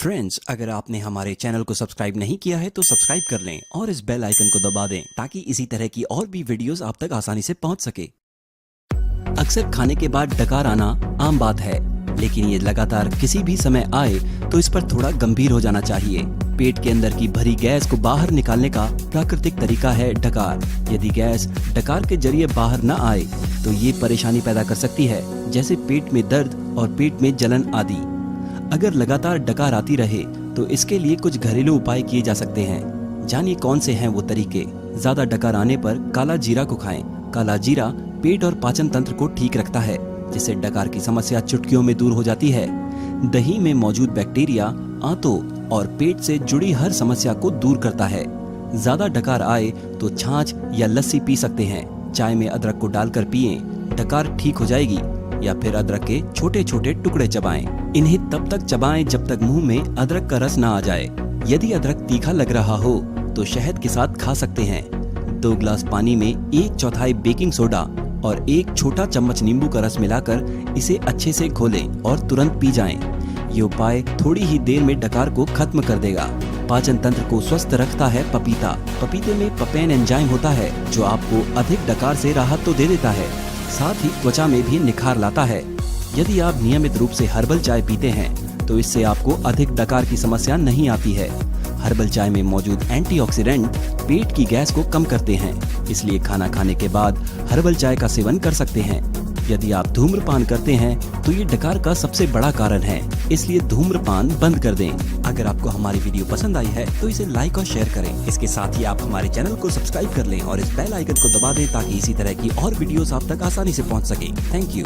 Friends, अगर आपने हमारे चैनल को सब्सक्राइब नहीं किया है तो सब्सक्राइब कर लें और इस बेल आइकन को दबा दें ताकि इसी तरह की और भी वीडियोस आप तक आसानी से पहुंच सके। अक्सर खाने के बाद डकार आना आम बात है, लेकिन ये लगातार किसी भी समय आए तो इस पर थोड़ा गंभीर हो जाना चाहिए। पेट के अंदर की भरी गैस को बाहर निकालने का प्राकृतिक तरीका है डकार। यदि गैस डकार के जरिए बाहर न आए तो ये परेशानी पैदा कर सकती है, जैसे पेट में दर्द और पेट में जलन आदि। अगर लगातार डकार आती रहे तो इसके लिए कुछ घरेलू उपाय किए जा सकते हैं। जानिए कौन से हैं वो तरीके। ज्यादा डकार आने पर काला जीरा को खाएं। काला जीरा पेट और पाचन तंत्र को ठीक रखता है, जिससे डकार की समस्या चुटकियों में दूर हो जाती है। दही में मौजूद बैक्टीरिया आंतों और पेट से जुड़ी हर समस्या को दूर करता है। ज्यादा डकार आए तो छाछ या लस्सी पी सकते हैं। चाय में अदरक को डालकर पिएं, डकार ठीक हो जाएगी। या फिर अदरक के छोटे छोटे टुकड़े चबाएं। इन्हें तब तक चबाएं जब तक मुंह में अदरक का रस ना आ जाए। यदि अदरक तीखा लग रहा हो तो शहद के साथ खा सकते हैं। 2 गिलास पानी में 1/4 बेकिंग सोडा और 1 छोटा चम्मच नींबू का रस मिलाकर इसे अच्छे से घोलें और तुरंत पी जाएं। ये उपाय थोड़ी ही देर में डकार को खत्म कर देगा। पाचन तंत्र को स्वस्थ रखता है पपीता। पपीते में पपेन एंजाइम होता है जो आपको अधिक डकार से राहत तो दे देता है, साथ ही त्वचा में भी निखार लाता है। यदि आप नियमित रूप से हर्बल चाय पीते हैं तो इससे आपको अधिक डकार की समस्या नहीं आती है। हर्बल चाय में मौजूद एंटीऑक्सीडेंट पेट की गैस को कम करते हैं, इसलिए खाना खाने के बाद हर्बल चाय का सेवन कर सकते हैं। यदि आप धूम्रपान करते हैं तो ये डकार का सबसे बड़ा कारण है, इसलिए धूम्रपान बंद कर दें। अगर आपको हमारी वीडियो पसंद आई है तो इसे लाइक और शेयर करें। इसके साथ ही आप हमारे चैनल को सब्सक्राइब कर लें और इस बेल आइकन को दबा दें ताकि इसी तरह की और वीडियोस आप तक आसानी से पहुंच सके। Thank you.